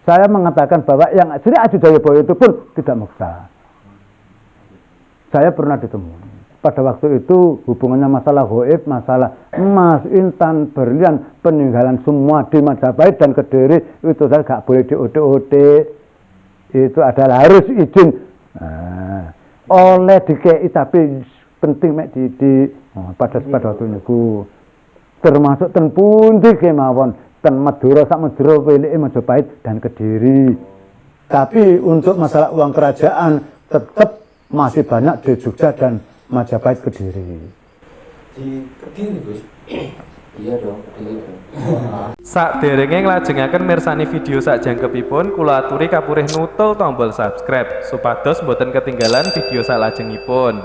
Saya mengatakan bahwa yang Sri Adi Dayoboyo itu pun tidak maksa. Saya pernah ditemu. Pada waktu itu hubungannya masalah goib, masalah emas, intan, berlian, peninggalan semua di Majapahit dan Kediri itu saya gak boleh di OT. Itu adalah harus izin oleh DKI, tapi penting mek pada waktu niku termasuk ten pundi kemawon ten Madura sak Madura welike Majapahit dan Kediri. Tapi untuk masalah uang kerajaan tetap masih banyak di Jogja dan Majapahit Kediri. Di Kediri, Gus? Iya dong, Kediri dong. Saderenge nglajengaken mirsani video sakjangkepipun, kula aturi kapurih nutul tombol subscribe supados boten ketinggalan video salajengipun.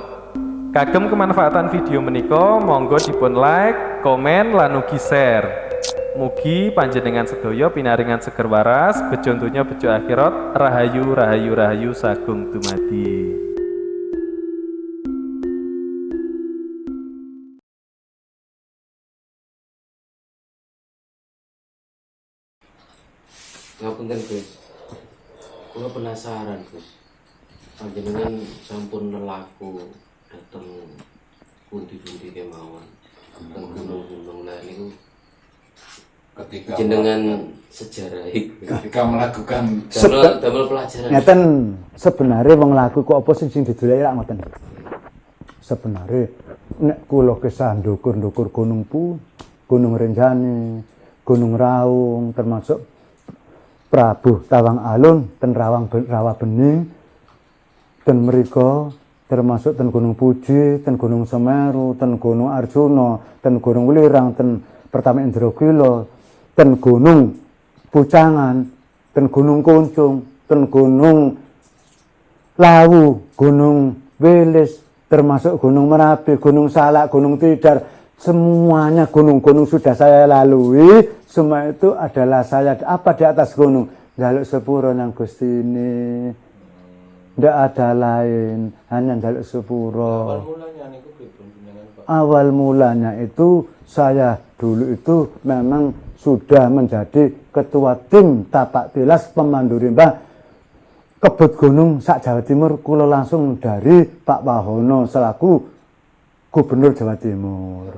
Kagem kemanfaatan video menika, monggo dipun like, komen, lan ugi share. Mugi panjenengan sedaya pinaringan seger waras, bejo donya bejo akhirat, rahayu rahayu rahayu sagung dumadi. Ngapunten, Gus. Kula penasaran, Gus. Panjenengan sampun nelaku dateng pundi-pundi kemawon. Teng gunung-gunung lain niku ketika jenengan sejarah ketika melakukan damel pelajaran. Ngeten sebenarnya wong laku kok apa sing didoleki lak ngoten. Sebenarnya nek kula kesah ndukur-ndukur gunung Gunung Renjani, Gunung Raung, termasuk Prabu Tawang Alun, ten Rawa Bening, ten mriko termasuk ten Gunung Puji, ten Gunung Semeru, ten Gunung Arjuna, ten Gunung Welirang, ten Pertama Indragila, ten Gunung Pucangan, ten Gunung Kuncung, ten Gunung Lawu, Gunung Wilis, termasuk Gunung Merapi, Gunung Salak, Gunung Tidar, semuanya gunung-gunung sudah saya lalui. Semua itu adalah saya apa di atas gunung. Njaluk sepuro nang Gusti ini. Ndak ada lain, hanya njaluk sepuro. Awal mulanya itu saya dulu itu memang sudah menjadi ketua tim tapak tilas pemandu rimba kebut gunung sak Jawa Timur. Kula langsung dari Pak Wahono selaku Gubernur Jawa Timur.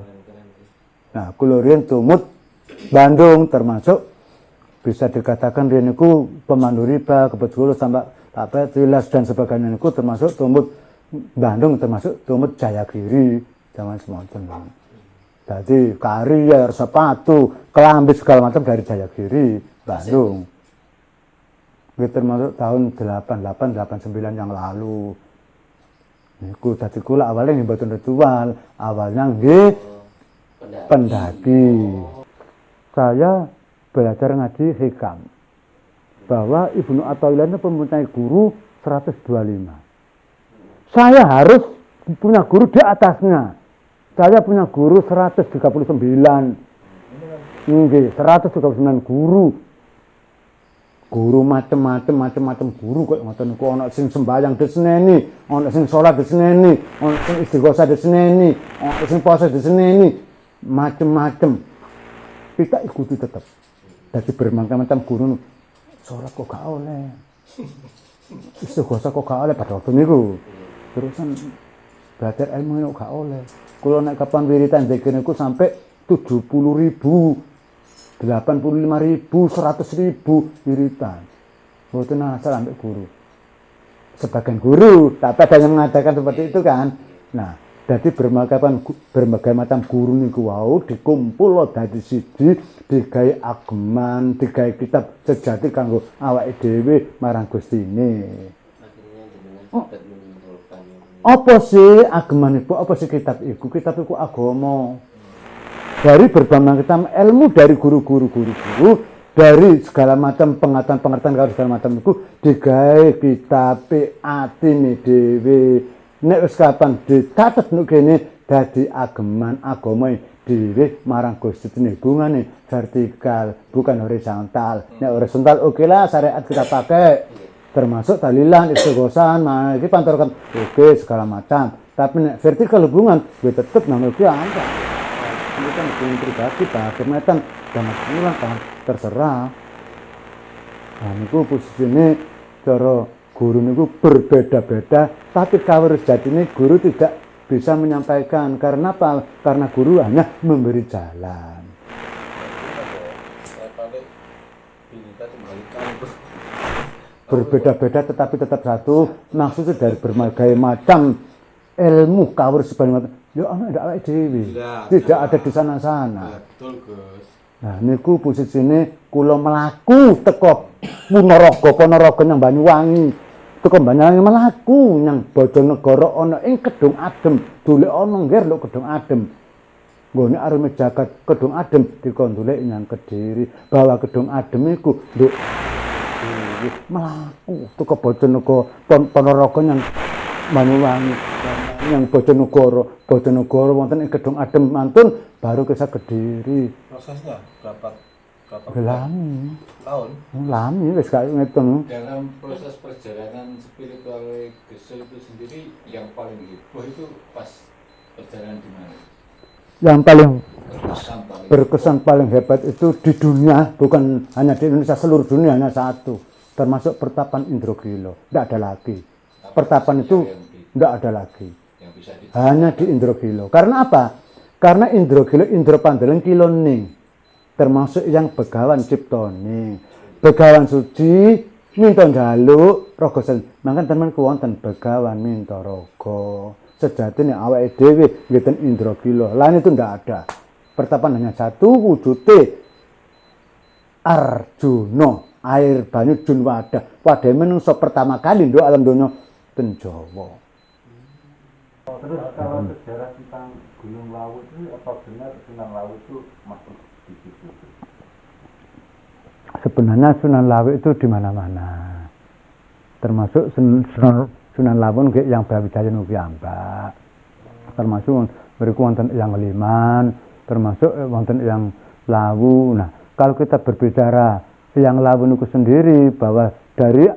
Nah, kula riyen tumut Bandung, termasuk bisa dikatakan riyen niku pemandu rimba kebut gunung sampai tapak tilas dan sebagainya niku termasuk tumut Bandung, termasuk tumut Jayagiri zaman semonten. Jadi karier, sepatu, kelambi segala macam dari Jayagiri, Bandung. Itu termasuk tahun 88, 89 yang lalu. Niku dadi kula awalnya nggih mboten ritual, awalnya nggih pendaki. Saya belajar ngaji hikam bahwa Ibnu Athaillah itu mempunyai guru 125. Saya harus punya guru di atasnya. Saya punya guru 139. Nggih, 139 guru. Guru macam-macam guru kok ngoten niku, ana sing sembahyang diseneni, ana sing salat diseneni, ana sing istighosah diseneni, ana sing puasa diseneni, macam-macam. Kita ikuti tetap. Dadi bermacam-macam guru. Salat kok gak oleh. Istighosah kok gak oleh pada waktu niku. Terusan belajar ilmu kok gak oleh. Kula nek kapan wiritan zikir niku sampai 70.000, 85.000, 100.000 wiritan. Mboten asal ambek guru. Sebagian guru, tapi ada yang mengatakan seperti itu kan. Nah, jadi berbagai macam guru niku wau dikumpul dadi siji, digawe ageman, digawe kitab sejati kanggo awake dhewe marang Gustine. Apa sih ageman iku? Apa sih kitab iku? Kitab iku agama. Dari berbagai macam ilmu dari guru-guru, dari segala macam pengertian kalau segala macam itu digawe kitab atine dhewe. Nek wis kapan dicatet nek kene dadi ageman agama dhewe marang Gusti hubungane vertikal bukan horizontal. Nek horizontal oke lah syariat kita pakai. Termasuk talilan, istighosan, nah iki pantorkan oke segala macam. Tapi nek vertikal hubungan gue tetep namanya ki ada. Ini kan hubungan pribadi, Pak. Kemetan jangan pulang kan terserah. Nah niku posisine cara guru niku berbeda-beda, tapi kawir sejatine guru tidak bisa menyampaikan. Karena apa? Karena guru hanya memberi jalan. Berbeda-beda tetapi tetap satu, maksudnya dari berbagai macam ilmu kawir sebanyak ya ana ndak awake dhewe. Tidak ada di sana-sana. Betul, Gus. Nah niku posisine kula mlaku teko Ponorogo nang Banyuwangi. Teko Banyuwangi mlaku nang Bojonegoro ana ing Kedung Adem. Dolek ana nggih lho Kedung Adem. Nggone arep jagat Kedung Adem dikondolek nang Kediri. Bahwa Kedung Adem iku lho mlaku teko Bojonegoro Ponorogo nang Banyuwangi. Yang Bojonegoro wonten ing Kedung Adem mantun baru ke Kediri. Prosesnya berapa Lami. tahun? Lami wis gak ngitung. Dalam proses perjalanan spiritual Gesel itu sendiri yang paling heboh itu pas perjalanan di mana? Yang paling Berkesan paling hebat itu di dunia, bukan hanya di Indonesia, seluruh dunia hanya satu, termasuk pertapan Indragila. Tidak ada lagi. Pertapan itu tidak ada lagi. yang bisa Hanya di Indragila. Karena apa? Karena Indragila Indra Pandeleng Kiloning. Termasuk yang Begawan Ciptone, Begawan Suci, minta njaluk raga sen. Mangken temen kuwonten Begawan minta raga. Sejatine awake dhewe ngeten Indragila. Lain itu ndak ada. Pertapan hanya satu wujute Arjuna, air banyu jun wadah. Wadah menungso pertama kali nduk alam donya ten Jawa. Terus kalau sejarah tentang Gunung Lawu itu apa benar Sunan Lawu itu masuk di situ? Sebenarnya Sunan Lawu itu di mana-mana. Termasuk Sunan Lawu yang Brawijaya niku piyambak. Termasuk mriku wonten yang Liman, termasuk wonten yang Lawu. Nah, kalau kita berbicara yang Lawu niku sendiri bahwa dari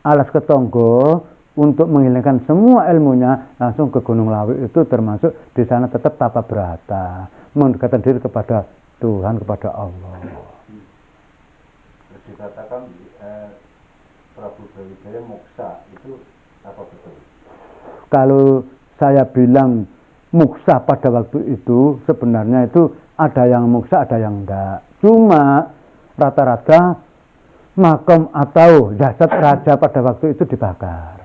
alas ketonggo untuk menghilangkan semua ilmunya langsung ke Gunung Lawu itu termasuk di sana tetap tapa berata, mendekatkan diri kepada Tuhan, kepada Allah. Terus dikatakan Prabu Brawijaya moksa itu apa betul? Kalau saya bilang muksa pada waktu itu sebenarnya itu ada yang muksa, ada yang enggak. Cuma rata-rata makam atau jasad raja pada waktu itu dibakar.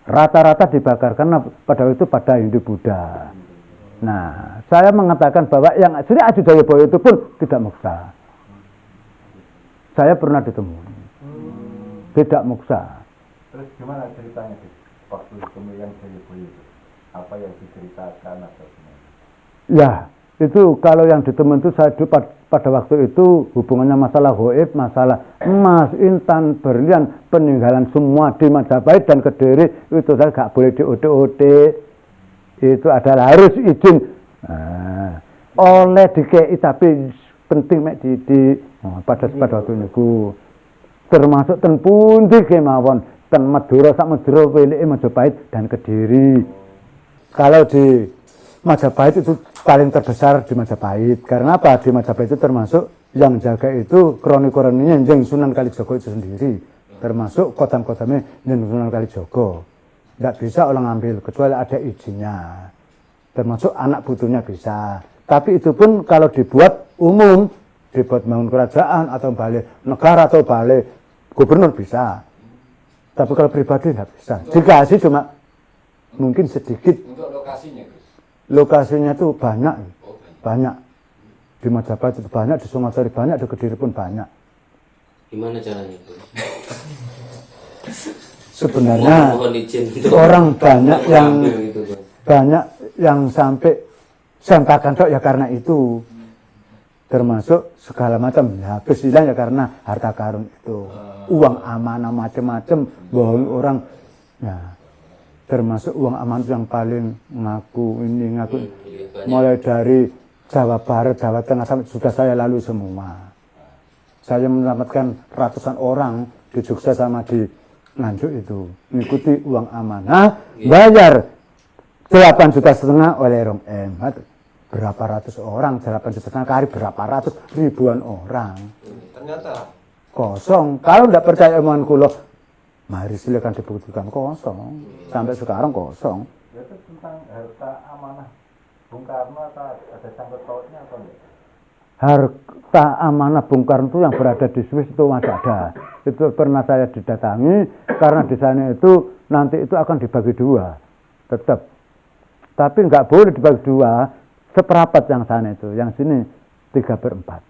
Rata-rata dibakar karena pada waktu itu pada Hindu Buddha. Nah, saya mengatakan bahwa yang Sri Aji Jayabaya itu pun tidak muksa. Saya pernah ditemui. Tidak muksa. Terus gimana ceritanya sih waktu pemilihan Jayabaya itu? Apa yang diceritakan atau gimana? Ya, itu kalau yang ditemui itu saya pada waktu itu hubungannya masalah goib, masalah emas, intan, berlian, peninggalan semua di Majapahit dan Kediri itu saya nggak boleh diode-ode. Itu adalah harus izin oleh DKI, tapi penting mek di pada waktu itu termasuk ten pundi kemawon ten Madura sak Madura welike Majapahit dan Kediri. Kalau di Majapahit itu paling terbesar di Majapahit. Karena apa? Di Majapahit itu termasuk yang jaga itu kroni-kroninya yang Sunan Kalijaga itu sendiri. Termasuk kodam-kodamnya yang Sunan Kalijaga. Tidak bisa orang ambil kecuali ada izinnya. Termasuk anak putunya bisa. Tapi itu pun kalau dibuat umum, dibuat bangun kerajaan atau balai negara atau balai gubernur bisa. Tapi kalau pribadi tidak bisa. Dikasih cuma mungkin sedikit. untuk lokasinya, Gus. Lokasinya itu banyak. Banyak. Di Majapahit itu banyak, di Sumatera banyak, di Kediri pun banyak. Gimana caranya, Gus? Sebenarnya Mohon izin untuk orang banyak yang ambil itu, Gus. banyak yang sampai sempakan tok ya karena itu. Termasuk segala macam ya kesilan ya karena harta karun itu, uang amanah macam-macam, bohong orang ya, termasuk uang amanah yang paling ngaku ini ngaku mulai dari Jawa Barat, Jawa Tengah sampai sudah saya lalui semua. Saya menyelamatkan ratusan orang di Jogja sama di Nganjuk itu mengikuti uang amanah, bayar 8,5 juta oleh Rong M. Berapa ratus orang, 8,5 juta kali berapa ratus ribuan orang. Ternyata kosong. Kalau tidak percaya omongan kula, mari silakan dibuktikan kosong. Sampai sekarang kosong. Itu tentang harta amanah Bung Karno atau ada sangkut pautnya atau enggak? Harta amanah Bung Karno itu yang berada di Swiss itu masih ada. Itu pernah saya didatangi karena di sana itu nanti itu akan dibagi dua, tetap. Tapi nggak boleh dibagi dua, seperapat yang sana itu, yang sini 3/4.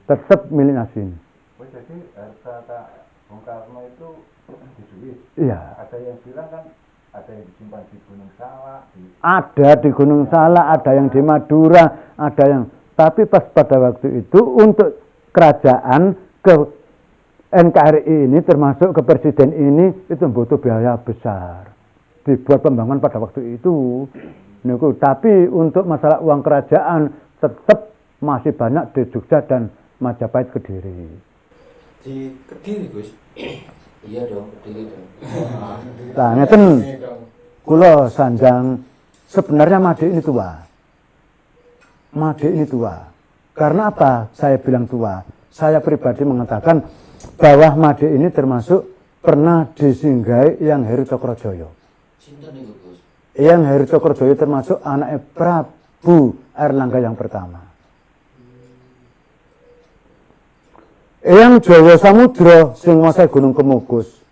Tetap miliknya sini. Oh, jadi harta Bung Karno itu di Swiss. Iya. Ada yang bilang kan ada yang disimpan di Gunung Salak. Ada di Gunung Salak, ada yang di Madura, ada yang. Tapi pas pada waktu itu untuk kerajaan ke NKRI ini termasuk ke presiden ini itu butuh biaya besar. Dibuat pembangunan pada waktu itu. Tapi untuk masalah uang kerajaan tetap masih banyak di Jogja dan Majapahit, Kediri. Di Kediri Gus. Iya dong, Kediri dong. Nah, ngeten kula sanjang sebenarnya Made ini tua. Made ini tua. Karena apa saya bilang tua? Saya pribadi mengatakan bahwa Made ini termasuk pernah disinggahi yang Heru Cokrojoyo. Sinten niku Gus? Yang Heru Cokrojoyo termasuk anaknya Prabu Airlangga yang pertama. Yang Jawa Samudra sing nguasai Gunung Kemukus.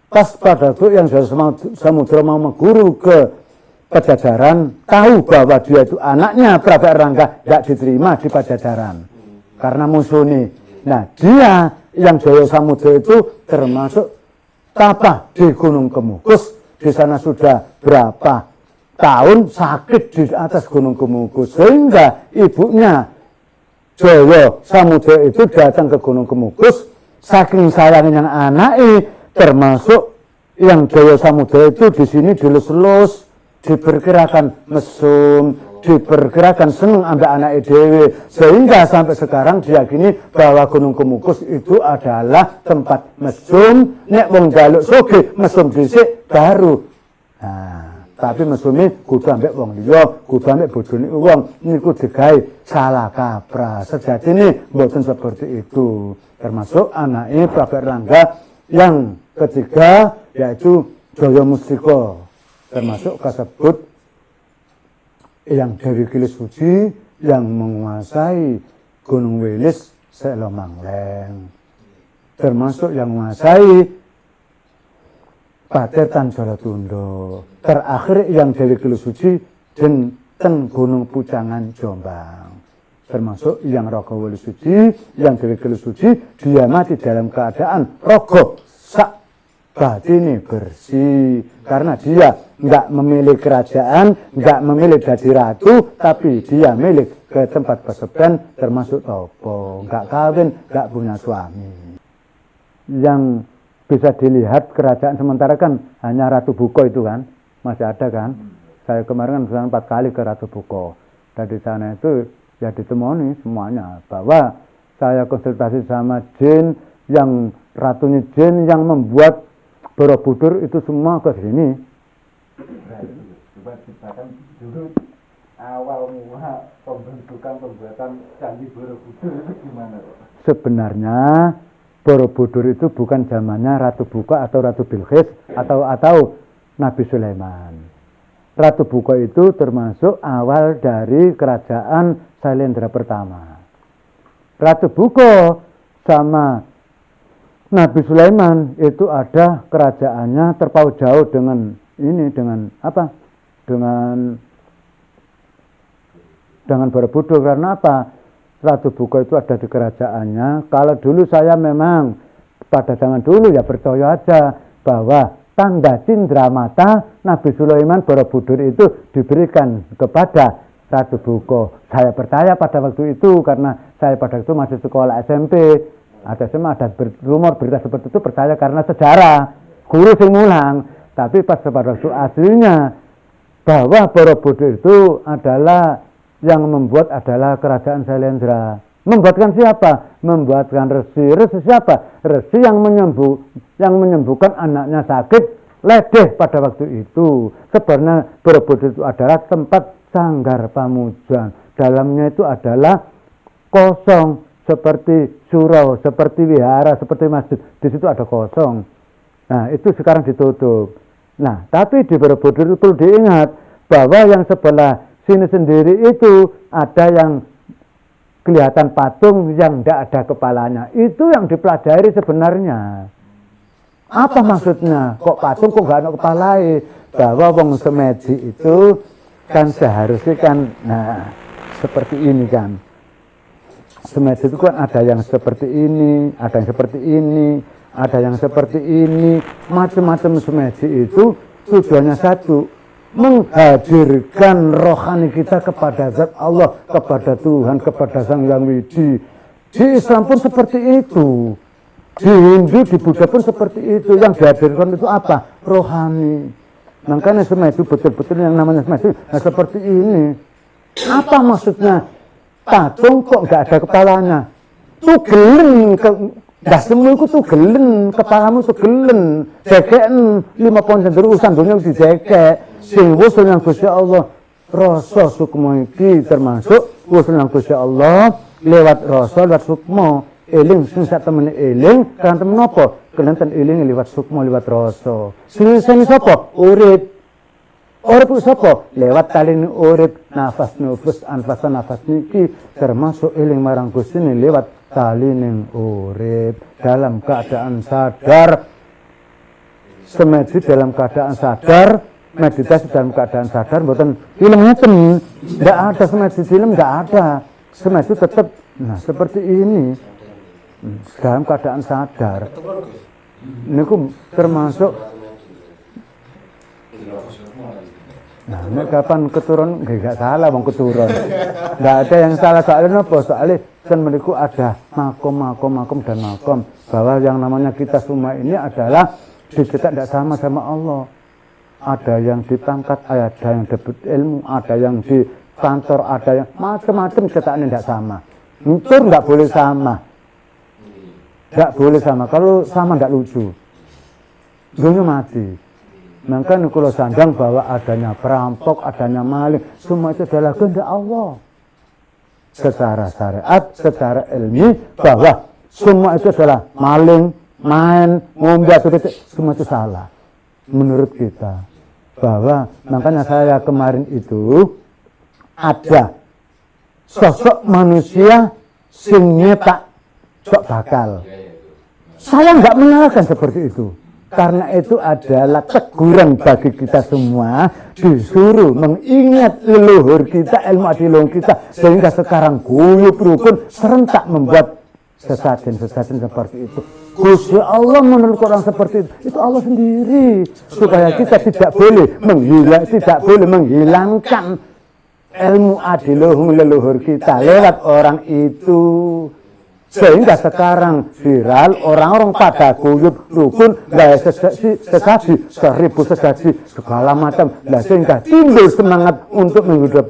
Pas pada itu yang Jawa Samudra mau mengguru ke Pajajaran, tahu bahwa dia itu anaknya Prabu Airlangga, tidak diterima di Pajajaran karena musuhnya. Nah, dia yang Jawa Samudra itu termasuk tapa di Gunung Kemukus. Di sana sudah berapa tahun sakit di atas Gunung Kemukus sehingga ibunya Jawa Samudra itu datang ke Gunung Kemukus, saking sayangnya anaknya, termasuk yang Jawa Samudra itu di sini dilus-lus, diperkirakan mesum, diperkirakan seneng ambek anaknya dewe, sehingga sampai sekarang diyakini bahwa Gunung Kemukus itu adalah tempat mesum, nek wong jaluk sugih mesum dhisik baru. Nah, tapi mesumi kudu ambek wong liya, kudu ambek bojone wong, niku digawe salah kaprah. Sejatine mboten seperti itu. Termasuk anaknya Prabu Airlangga yang ketiga yaitu Jaya Mustika. Termasuk kasebut yang Dewi Kilis Suci yang menguasai Gunung Wilis Selo Mangleng. Termasuk yang menguasai Patir Tanjala Tundo. Terakhir yang Dewi Kilis Suci ten Gunung Pucangan Jombang. Termasuk yang Rogo Wali Suci, yang Dewi Kilis Suci dia mati dalam keadaan rogo sak batini bersih karena dia nggak memilih kerajaan, nggak memilih jadi ratu, tapi dia milik ke tempat peseban termasuk topo, nggak kawin, nggak punya suami. Yang bisa dilihat kerajaan sementara kan hanya Ratu Buko itu kan, masih ada kan. Saya kemarin kan 4 kali ke Ratu Buko. Dan di sana itu ya ditemoni semuanya bahwa saya konsultasi sama jin yang ratunya jin yang membuat Borobudur itu semua ke sini. Nah, coba ceritakan dulu awal mula pembuatan Candi Borobudur itu gimana, Pak? Sebenarnya Borobudur itu bukan zamannya Ratu Buko atau Ratu Bilqis atau Nabi Sulaiman. Ratu Buko itu termasuk awal dari kerajaan Sailendra pertama. Ratu Buko sama Nabi Sulaiman itu ada kerajaannya terpaut jauh dengan ini, dengan apa? Dengan Borobudur. Karena apa? Ratu Buko itu ada di kerajaannya. Kalau dulu saya memang pada zaman dulu ya percaya aja bahwa tanda cindera mata Nabi Sulaiman Borobudur itu diberikan kepada Ratu Buko. Saya percaya pada waktu itu karena saya pada waktu masih sekolah SMP. Ada rumor berita seperti itu percaya karena sejarah guru sing mulang. Tapi pas pada waktu aslinya bahwa Borobudur itu adalah yang membuat adalah kerajaan Sailendra. Membuatkan siapa? Membuatkan resi. Resi siapa? Resi yang menyembuhkan anaknya sakit ledeh pada waktu itu. Sebenarnya Borobudur itu adalah tempat sanggar pamujan. Dalamnya itu adalah kosong. seperti surau, seperti wihara, seperti masjid. Di situ ada kosong. Nah, itu sekarang ditutup. Nah, tapi di Borobudur itu perlu diingat bahwa yang sebelah sini sendiri itu ada yang kelihatan patung yang tidak ada kepalanya. Itu yang dipelajari sebenarnya. Apa maksudnya? Kok patung kok nggak ada kepalanya? Bahwa wong semedi itu kan seharusnya kan, nah seperti ini kan. Semedi itu kan ada yang seperti ini, ada yang seperti ini, ada yang seperti ini. Macam-macam semedi itu tujuannya satu, menghadirkan rohani kita kepada zat Allah, kepada Tuhan, kepada Sang Yang Widi. Di Islam pun seperti itu, di Hindu, di Buddha pun seperti itu. Yang dihadirkan itu apa? Rohani. Makanya semedi betul-betul yang namanya semedi nah seperti ini. Apa maksudnya? Patung kok nggak ada kepalanya? Tugelen dah semua itu tugelen, kepalamu tugelen, jekeken 5 pohon sendiri urusan dunia dijekek. Sing wusul yang Gusti Allah rasa sukma iki termasuk wusul yang Gusti Allah lewat rasa lewat sukma eling sing sak temene eling kan temen apa kelenten eling lewat sukma lewat rasa sing sapa urip itu sapa lewat talin urip nafas nufus anfas nafas niki termasuk eling marang Gusti lewat talin urip dalam keadaan sadar semedi dalam keadaan sadar meditasi dalam keadaan sadar, bukan film ngeten, tidak ada semedi film, tidak ada, semedi tetap, nah seperti ini, dalam keadaan sadar. Ini termasuk, nah ini kapan keturun, nggak salah bang keturun, nggak ada yang salah soalnya apa, soalnya kan mereka ada makom dan makom, bahwa yang namanya kita semua ini adalah kita tidak sama Allah. Ada yang ditangkat, ada yang dapat ilmu, ada yang di kantor, ada yang macam-macam cetakannya tidak sama. Itu tidak boleh sama. Tidak boleh sama. Kalau sama tidak lucu. Dunia mati. Makanya kalau sandang bahwa adanya perampok, adanya maling, semua itu adalah kehendak Allah. Secara syariat, secara ilmi, bahwa semua itu adalah maling, main, ngombe, semua itu salah. Menurut kita. Bahwa makanya saya kemarin itu ada sosok manusia sing nyetak sok bakal. Saya nggak menyalahkan seperti itu. Karena itu adalah teguran bagi kita semua disuruh mengingat leluhur kita, ilmu adiluhur kita sehingga sekarang guyub rukun serentak membuat sesajen seperti itu. Gusti Allah menurut orang seperti itu Allah sendiri supaya kita tidak boleh menghilangkan ilmu adiluhur leluhur kita lewat orang itu sehingga sekarang viral orang-orang pada guyub rukun gaya sesaji 1000 sesaji segala macam sehingga timbul semangat untuk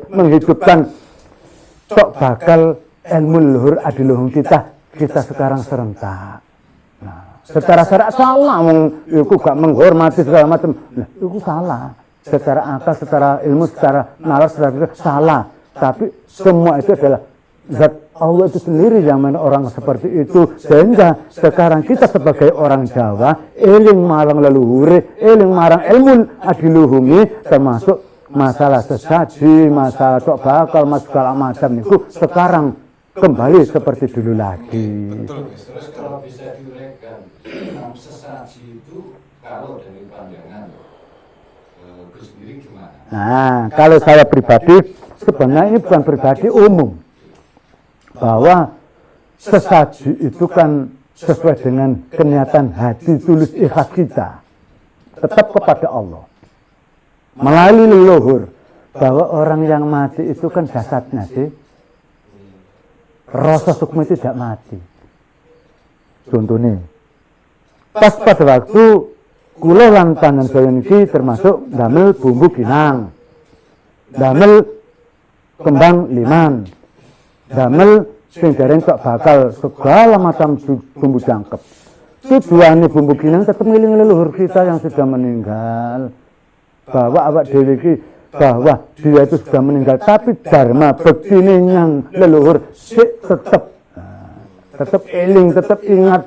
menghidupkan sok bakal ilmu leluhur adiluhur kita sekarang serentak. Secara syariat salah, itu gak menghormati segala macam. Nah, itu salah. Secara akal, secara ilmu, secara nalar, secara salah. Tapi semua itu adalah zat Allah itu sendiri yang mana orang seperti itu. Sehingga sekarang kita sebagai orang Jawa, eling marang leluhur, eling marang ilmu adiluhumi, termasuk masalah sesaji, masalah tok bakal, masalah segala macam itu sekarang kembali seperti dulu lagi. Betul, terus kalau bisa diuraikan, sesaji itu kalau dari pandangan Gus sendiri gimana? Nah, kalau saya pribadi, sebenarnya ini bukan pribadi umum. Bahwa sesaji itu kan sesuai dengan kenyataan hati tulus ikhlas kita. Tetap kepada Allah. Melalui leluhur. Bahwa orang yang mati itu kan jasadnya sih. Rasa sukma itu tidak mati. Contohnya, pas pada waktu kula lan panjenengan iki termasuk damel bumbu ginang, damel kembang liman, damel sing dereng tok bakal segala macam bumbu jangkep. Tujuannya bumbu ginang tetap ngiling leluhur kita yang sudah meninggal. Bahwa awak dhewe iki bahwa dia itu sudah meninggal, tapi dharma bekti yang leluhur tetap. tetap eling, tetap ingat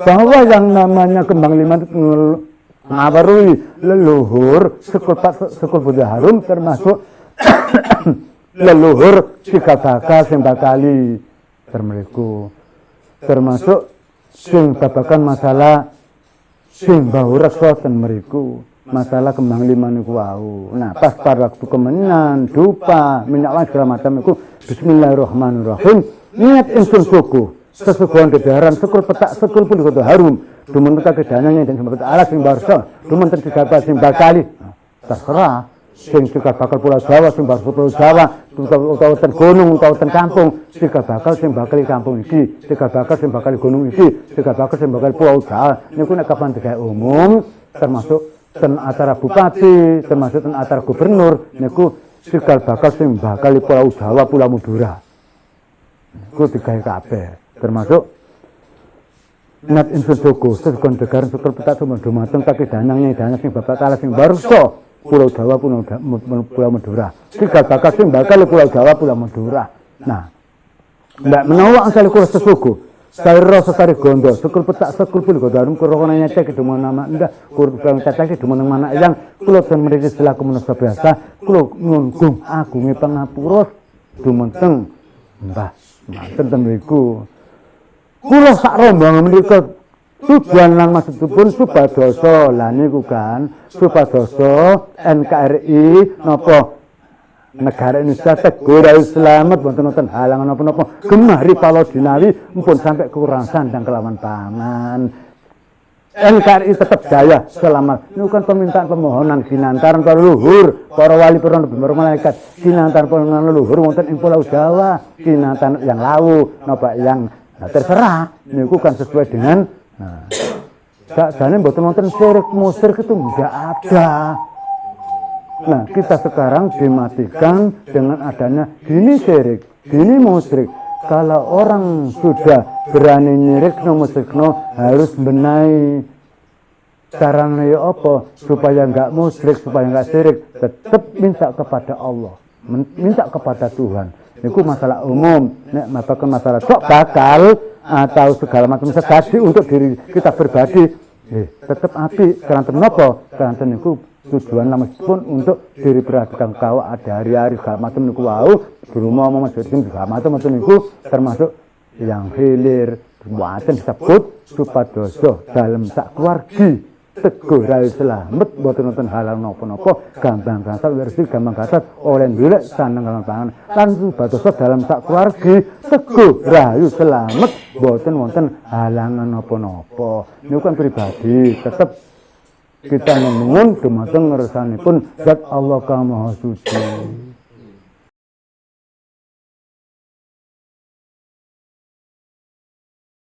bahwa yang namanya Kembang Lima itu ngabarui leluhur sekul Buddha Harum, termasuk leluhur Cikal Bakal sing bakali termeriku, termasuk sing babakan masalah sing bau reksa ten meriku, masalah Kembang Lima niku wau. Nah, pas pada waktu kemenan dupa minyak wangi segala macam iku bismillahirrahmanirrahim niat ingsun suku sesuguhan dedaran sekul petak sekul Buddha Harum dumunten kakedanane dan sembah Allah sing barsa dumunten Cikal Bakal sing bakali. Terserah sing Cikal Bakal Pulau Jawa sing barsa Pulau Jawa utawa ten gunung utawa ten kampung, Cikal Bakal sing bakali kampung iki, Cikal Bakal sing bakali gunung iki, Cikal Bakal sing bakali Pulau Jawa niku nek kapan digawe umum termasuk ten acara bupati, termasuk ten acara gubernur niku Cikal Bakal sing bakali Pulau Jawa Pulau Madura niku digawe kabeh, termasuk nat insun suku sesuguhan degaran sekul petak dumateng kaki danang nyai sing bapak kalah sing barsa Pulau Jawa Pulau Madura, Cikal Bakal sing bakal Pulau Jawa Pulau Madura. Nah, ndak menawa asal kula sesuku sekali roh sekali gondo sekul petak sekul Buddha Harum kurang nyecek di mana ndak kurang cacak di mana mana yang kula ten mriki selaku manusia biasa kula nunggung agunge pangapura dumateng Mbah manten mriku kula sak rombongan menika tujuan lan maksudipun supadoso lah niku kan supadoso NKRI napa negara Indonesia tegur selamat wonten halangan napa-napa gemari palo dinawi mumpun sampai kurang sandang kelawan pangan NKRI tetap jaya selamat niku kan permintaan permohonan kinantaran para leluhur para wali para malaikat kinantaran para leluhur wonten ing Pulau Jawa kinantaran yang lawu napa yang terserah niku kan sesuai dengan nah, sakjane mboten wonten syirik musyrik itu enggak ada. Nah, kita sekarang dimatikan dengan adanya gini syirik, gini musyrik. Kalau orang sudah berani nyirikno musyrikno harus benahi caranya ya apa supaya enggak musyrik, supaya enggak syirik, tetap minta kepada Allah, minta kepada Tuhan. Niku masalah umum, nek masalah sok bakal atau segala macam segadi untuk diri kita pribadi, tetap api keranten napa? Keranten niku tujuan meskipun untuk diri pribadi kang kawak ada hari-hari segala macam niku wau, rumah masjid segala macam niku termasuk yang hilir buatan disebut supadoso dalam sak keluargi teguh rai selamat boten wonten halal napa-napa gampang kasat versi gampang kasat oleh golek saneng kalawan pangan lan supadoso dalam sak keluargi teguh rayu selamat boten wonten halangan napa-napa niku kan pribadi tetep kita menuwun dumateng ngersanipun zat Allah kang maha suci